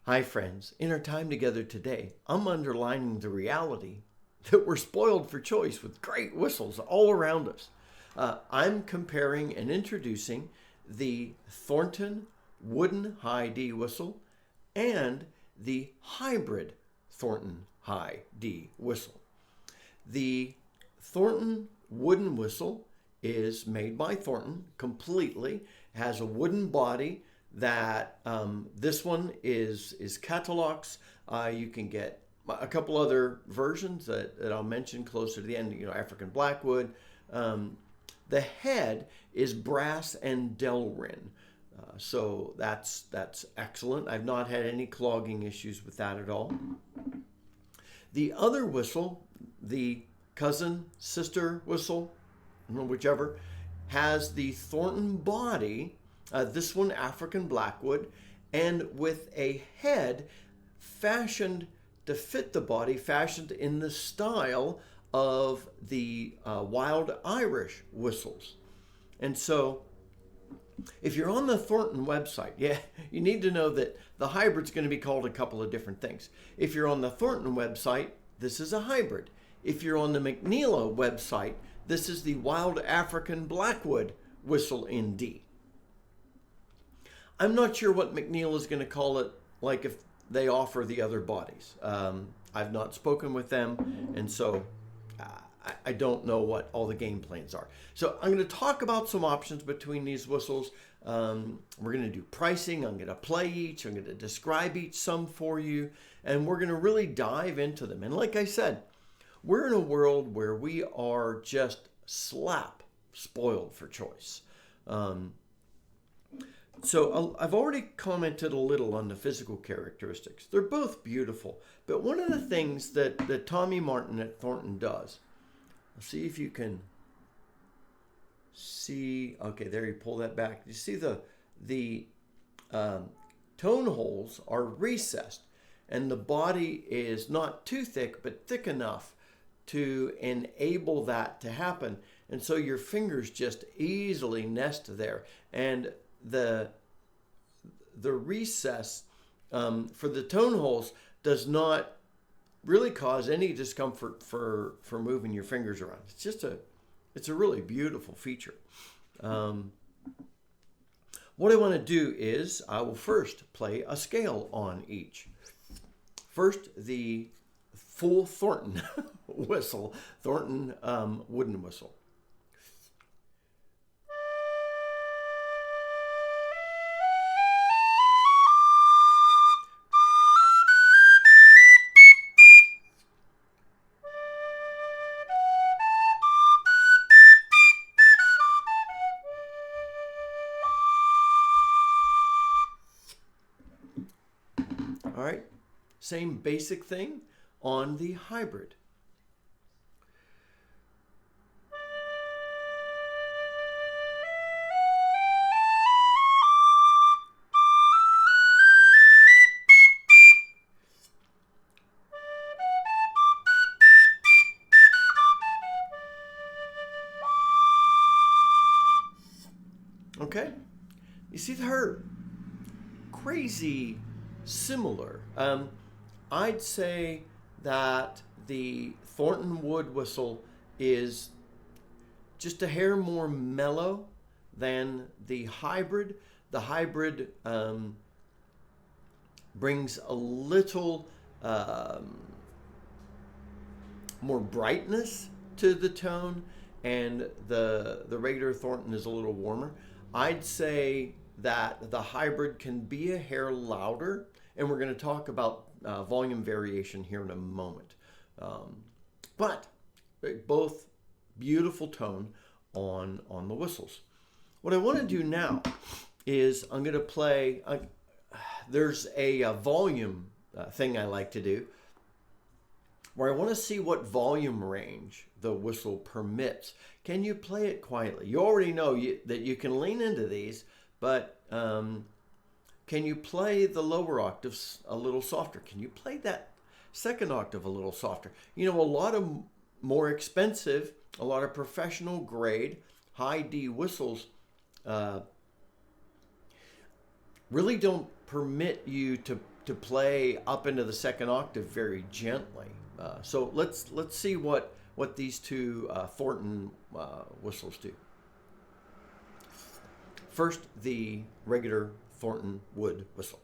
Hi, friends. In our time together today, I'm underlining the reality that we're spoiled for choice with great whistles all around us. I'm comparing and introducing the Thornton wooden high D whistle and the hybrid Thornton high D whistle. The Thornton wooden whistle is made by Thornton completely, has a wooden body that this one is Catalox. You can get a couple other versions that I'll mention closer to the end, African Blackwood. The head is brass and Delrin. So that's excellent. I've not had any clogging issues with that at all. The other whistle, the cousin, sister whistle, whichever, has the Thornton body, this one African Blackwood, and with a head fashioned to fit the body, fashioned in the style of the wild Irish whistles. And so if you're on the Thornton website, you need to know that the hybrid's going to be called a couple of different things. If you're on the Thornton website, this is a hybrid. If you're on the McNeela website, this is the Wild African Blackwood whistle in D. I'm not sure what McNeela is going to call it, like if they offer the other bodies. I've not spoken with them, and so I don't know what all the game plans are. So I'm going to talk about some options between these whistles. We're going to do pricing. I'm going to play each. I'm going to describe each some for you, and we're going to really dive into them. And like I said, we're in a world where we are just slap spoiled for choice. So I've already commented a little on the physical characteristics. They're both beautiful, but one of the things that Tommy Martin at Thornton does, let's see if you can see, okay, there you pull that back. You see the tone holes are recessed, and the body is not too thick, but thick enough to enable that to happen. And so your fingers just easily nest there. And the recess for the tone holes does not really cause any discomfort for moving your fingers around. It's a really beautiful feature. What I want to do is I will first play a scale on each. First, the full Thornton whistle, Thornton wooden whistle. All right, same basic thing on the hybrid. Okay, you see her crazy similar. I'd say that the Thornton Wood whistle is just a hair more mellow than the hybrid. The hybrid brings a little more brightness to the tone, and the regular Thornton is a little warmer. I'd say that the hybrid can be a hair louder, and we're going to talk about volume variation here in a moment. But both beautiful tone on the whistles. What I want to do now is I'm going to play, there's a volume thing I like to do, where I want to see what volume range the whistle permits. Can you play it quietly? You already know that you can lean into these, but can you play the lower octaves a little softer? Can you play that second octave a little softer? A lot of more expensive, a lot of professional grade high D whistles really don't permit you to play up into the second octave very gently. So let's see what these two Thornton whistles do. First, the regular Thornton Wood whistle.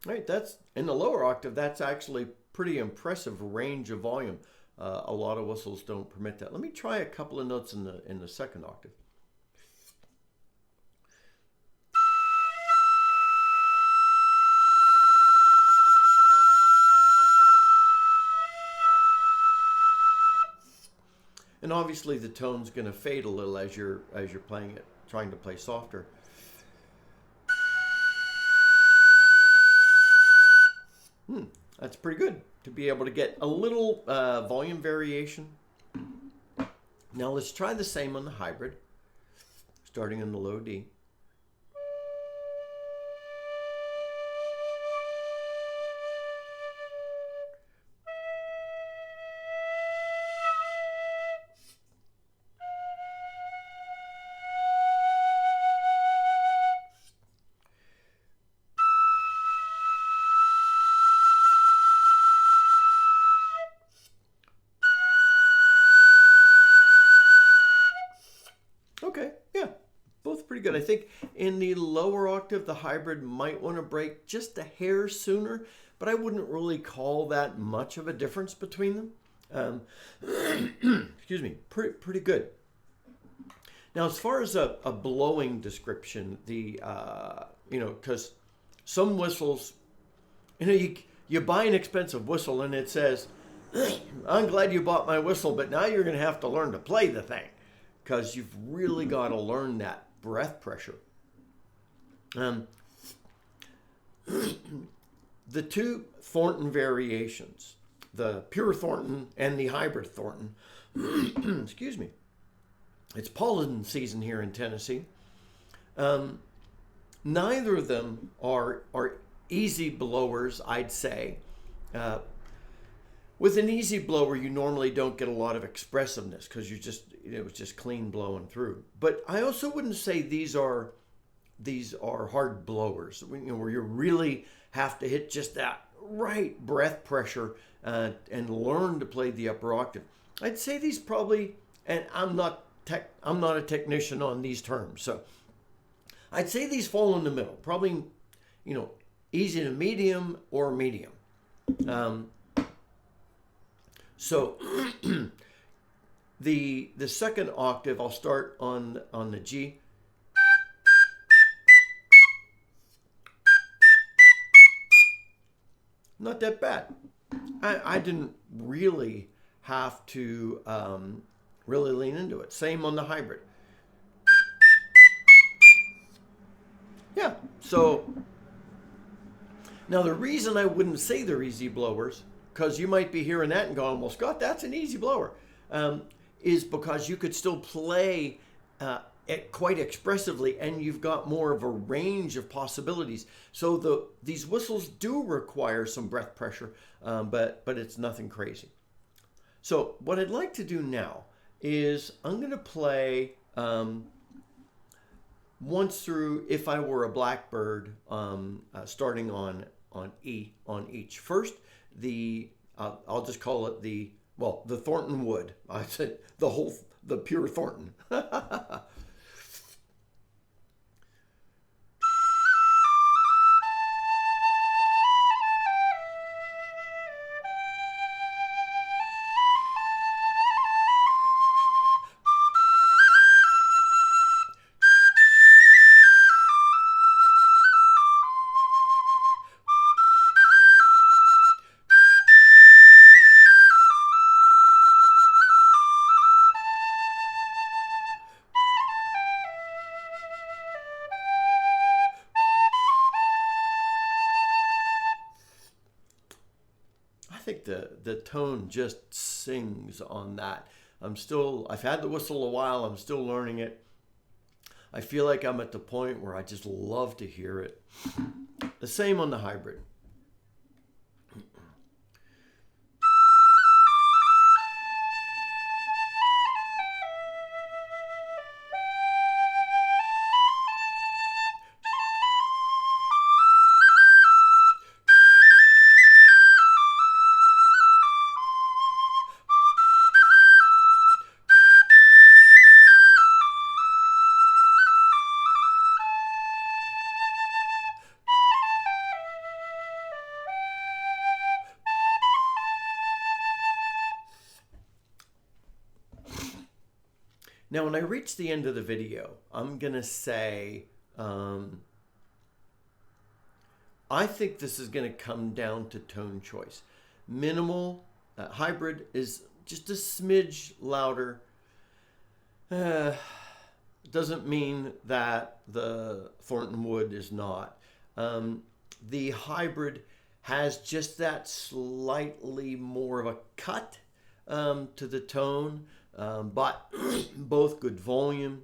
Right, that's in the lower octave. That's actually pretty impressive range of volume. A lot of whistles don't permit that. Let me try a couple of notes in the second octave. And obviously the tone's going to fade a little as you're playing it, trying to play softer. That's pretty good to be able to get a little volume variation. Now let's try the same on the hybrid, starting in the low D. Okay, yeah, both pretty good. I think in the lower octave, the hybrid might want to break just a hair sooner, but I wouldn't really call that much of a difference between them. Excuse me, pretty good. Now, as far as a blowing description, because some whistles, you buy an expensive whistle and it says, "I'm glad you bought my whistle, but now you're going to have to learn to play the thing." Because you've really got to learn that breath pressure. The two Thornton variations, the pure Thornton and the hybrid Thornton, excuse me, it's pollen season here in Tennessee. Neither of them are easy blowers, I'd say. With an easy blower, you normally don't get a lot of expressiveness because it was just clean blowing through. But I also wouldn't say these are hard blowers, where you really have to hit just that right breath pressure and learn to play the upper octave. I'd say these probably, and I'm not a technician on these terms, so I'd say these fall in the middle, probably easy to medium or medium. So the second octave, I'll start on the G. Not that bad. I didn't really have to really lean into it. Same on the hybrid. Yeah, so now the reason I wouldn't say they're easy blowers, because you might be hearing that and going, "Well, Scott, that's an easy blower," is because you could still play it quite expressively, and you've got more of a range of possibilities. So these whistles do require some breath pressure, but it's nothing crazy. So what I'd like to do now is I'm going to play once through If I Were a Blackbird, starting on E on each. First, I'll just call it the Thornton Wood. I said the pure Thornton. think the tone just sings on that. I've had the whistle a while. I'm still learning it. I feel like I'm at the point where I just love to hear it. The same on the hybrid. Now, when I reach the end of the video, I'm going to say, I think this is going to come down to tone choice. Minimal, hybrid is just a smidge louder. Doesn't mean that the Thornton Wood is not. The hybrid has just that slightly more of a cut to the tone. But both good volume.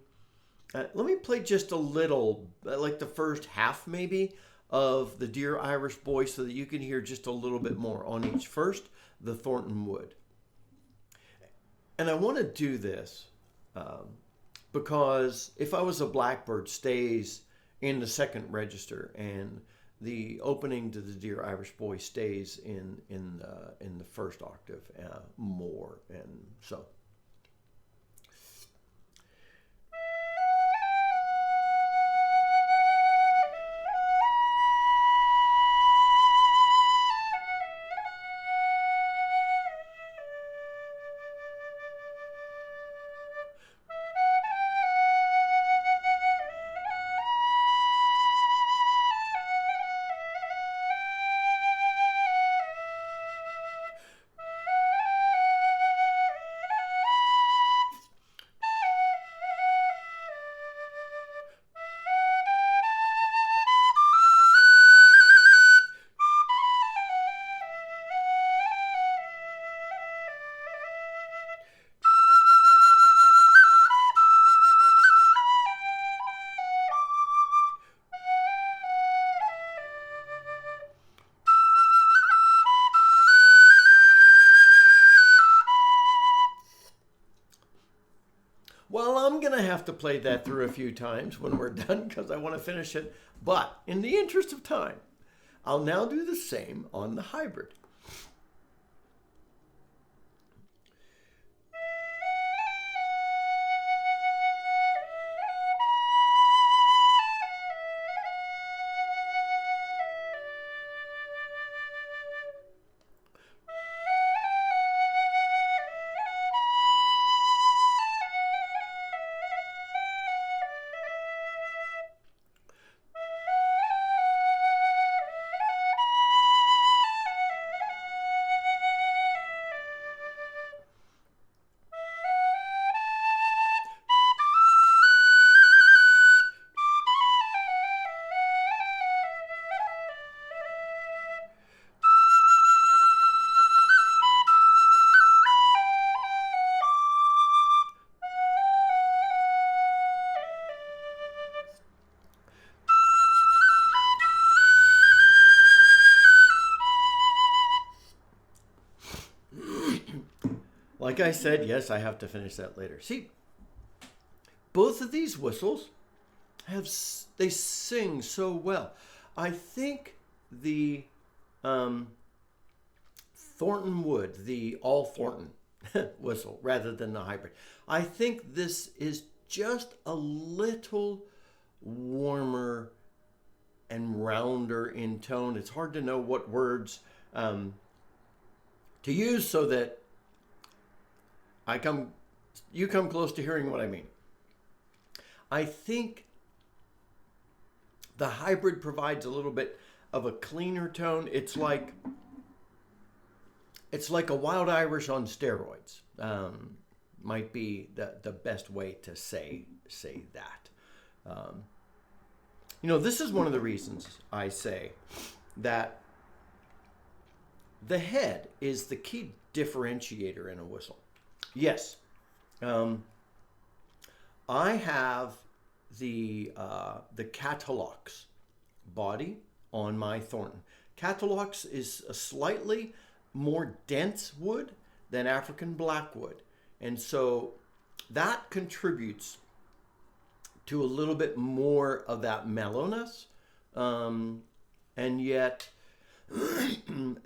Let me play just a little, like the first half maybe, of the Dear Irish Boy so that you can hear just a little bit more on each. First, the Thornton Wood. And I want to do this because if I was a Blackbird stays in the second register and the opening to the Dear Irish Boy stays in the first octave more. And so... Well, I'm going to have to play that through a few times when we're done because I want to finish it. But in the interest of time, I'll now do the same on the hybrid. Like I said, yes, I have to finish that later. See, both of these whistles they sing so well. I think the Thornton Wood, the all Thornton whistle rather than the hybrid, I think this is just a little warmer and rounder in tone. It's hard to know what words to use so that you come close to hearing what I mean. I think the hybrid provides a little bit of a cleaner tone. It's like a Wild Irish on steroids. Might be the best way to say that. This is one of the reasons I say that the head is the key differentiator in a whistle. Yes, I have the Catalox body on my Thornton. Catalox is a slightly more dense wood than African blackwood, and so that contributes to a little bit more of that mellowness, and yet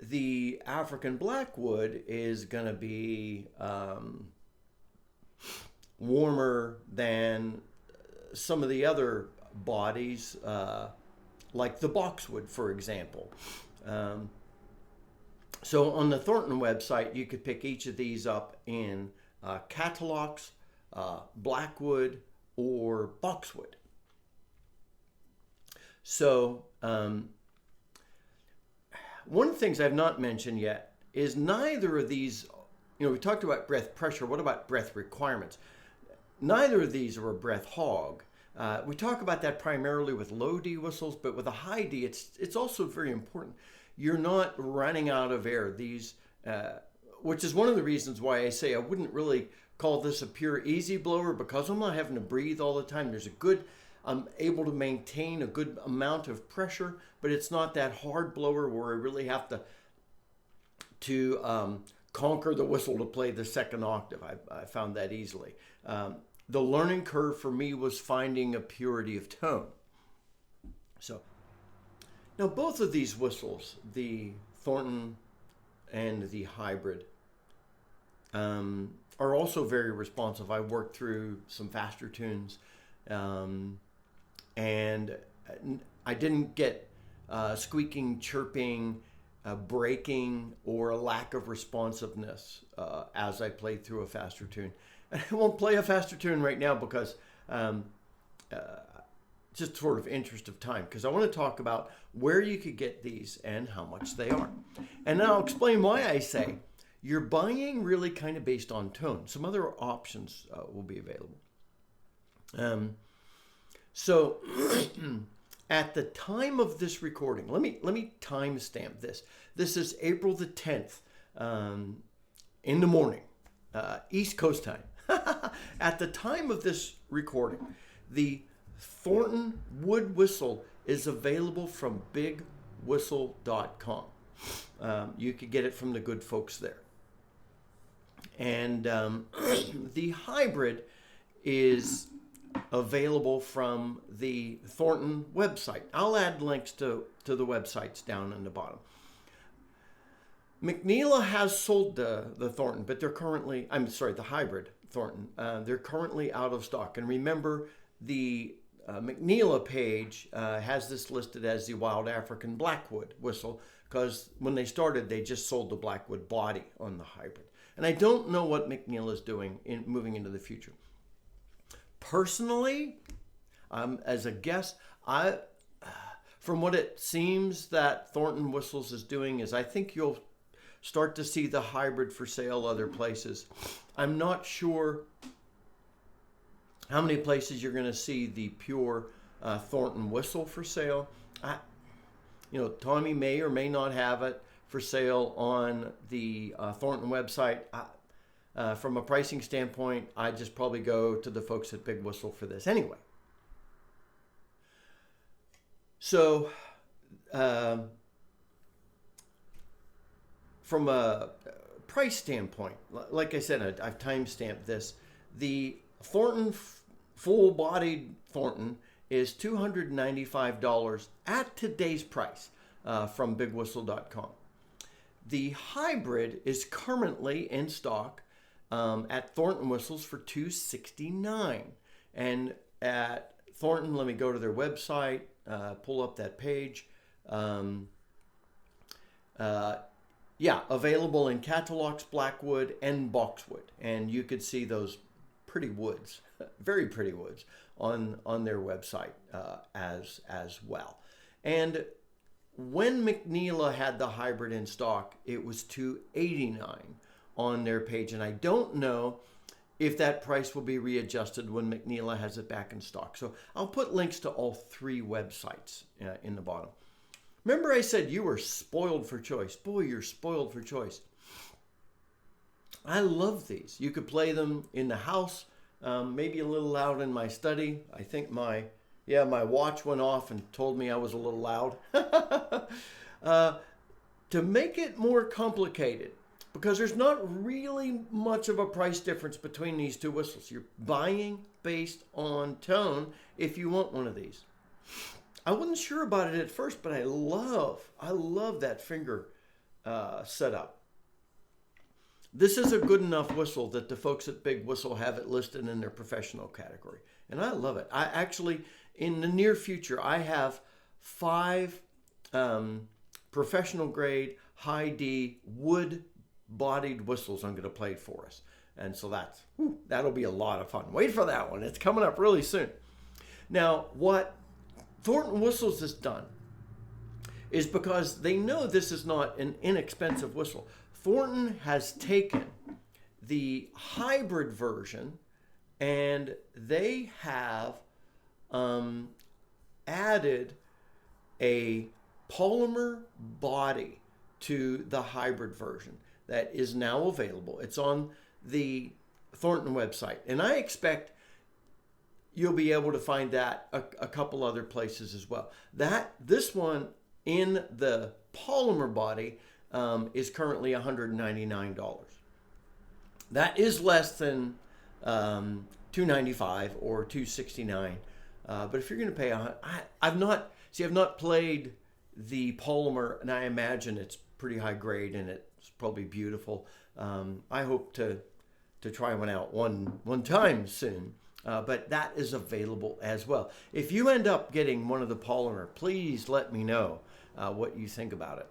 the African blackwood is going to be warmer than some of the other bodies, like the boxwood, for example. So on the Thornton website, you could pick each of these up in Catalox, blackwood, or boxwood. So one of the things I've not mentioned yet is neither of these, we talked about breath pressure. What about breath requirements? Neither of these are a breath hog. We talk about that primarily with low D whistles, but with a high D, it's also very important. You're not running out of air. These, which is one of the reasons why I say I wouldn't really call this a pure easy blower, because I'm not having to breathe all the time. I'm able to maintain a good amount of pressure, but it's not that hard blower where I really have to conquer the whistle to play the second octave. I found that easily. The learning curve for me was finding a purity of tone. So now both of these whistles, the Thornton and the hybrid, are also very responsive. I worked through some faster tunes, and I didn't get squeaking, chirping, breaking, or a lack of responsiveness as I played through a faster tune. And I won't play a faster tune right now because just sort of interest of time, because I want to talk about where you could get these and how much they are. And then I'll explain why I say you're buying really kind of based on tone. Some other options will be available. So at the time of this recording, let me timestamp this. This is April the 10th in the morning, East Coast time. At the time of this recording, the Thornton Wood whistle is available from bigwhistle.com. You could get it from the good folks there. And the hybrid is available from the Thornton website. I'll add links to the websites down in the bottom. McNeela has sold the Thornton, but they're currently, the hybrid Thornton. They're currently out of stock. And remember, the McNeela page has this listed as the Wild African Blackwood whistle, because when they started, they just sold the Blackwood body on the hybrid. And I don't know what McNeela is doing in moving into the future. Personally, as a guest, from what it seems that Thornton Whistles is doing is I think you'll start to see the hybrid for sale other places. I'm not sure how many places you're going to see the pure Thornton whistle for sale. Tommy may or may not have it for sale on the Thornton website. From a pricing standpoint, I just probably go to the folks at Big Whistle for this anyway. So, from a price standpoint, like I said, I've time-stamped this. The Thornton full-bodied Thornton is $295 at today's price from bigwhistle.com. The hybrid is currently in stock at Thornton Whistles for $269. And at Thornton, let me go to their website, pull up that page. Available in Catalox, Blackwood, and Boxwood. And you could see those pretty woods, very pretty woods, on their website as well. And when McNeela had the hybrid in stock, it was $289 on their page. And I don't know if that price will be readjusted when McNeela has it back in stock. So I'll put links to all three websites in the bottom. Remember I said you were spoiled for choice. Boy, you're spoiled for choice. I love these. You could play them in the house, maybe a little loud in my study. I think my watch went off and told me I was a little loud. To make it more complicated, because there's not really much of a price difference between these two whistles. You're buying based on tone if you want one of these. I wasn't sure about it at first, but I love that finger setup. This is a good enough whistle that the folks at Big Whistle have it listed in their professional category. And I love it. I actually, in the near future, I have 5 professional grade, high D, wood bodied whistles I'm going to play for us. And so that'll be a lot of fun. Wait for that one. It's coming up really soon. Now, what Thornton Whistles has done is, because they know this is not an inexpensive whistle, Thornton has taken the hybrid version and they have added a polymer body to the hybrid version that is now available. It's on the Thornton website, and I expect you'll be able to find that a couple other places as well. This one in the polymer body is currently $199. That is less than $295 or $269. But if you're going to pay, I've not played the polymer, and I imagine it's pretty high grade and it's probably beautiful. I hope to try one out one time soon. But that is available as well. If you end up getting one of the polymer, please let me know what you think about it.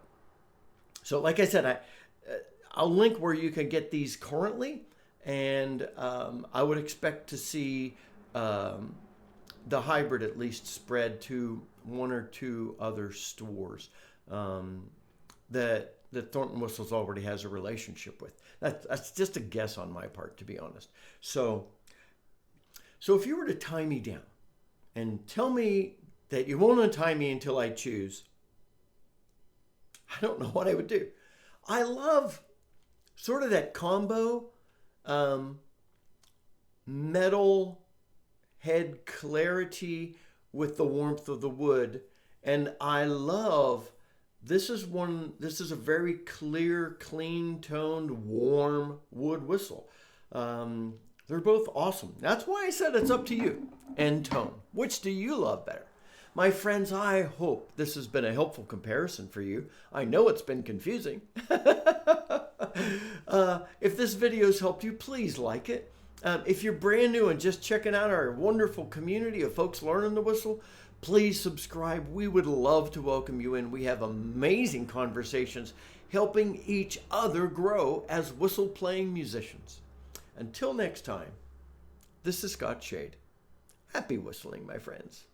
So like I said, I'll link where you can get these currently, and I would expect to see the hybrid at least spread to 1 or 2 other stores that Thornton Whistles already has a relationship with. That's just a guess on my part, to be honest. So if you were to tie me down and tell me that you won't untie me until I choose, I don't know what I would do. I love sort of that combo metal head clarity with the warmth of the wood. And I love, this is a very clear, clean toned, warm wood whistle. They're both awesome. That's why I said it's up to you and tone. Which do you love better? My friends, I hope this has been a helpful comparison for you. I know it's been confusing. If this video's helped you, please like it. If you're brand new and just checking out our wonderful community of folks learning the whistle, please subscribe. We would love to welcome you in. We have amazing conversations helping each other grow as whistle playing musicians. Until next time, this is Scott Shade. Happy whistling, my friends.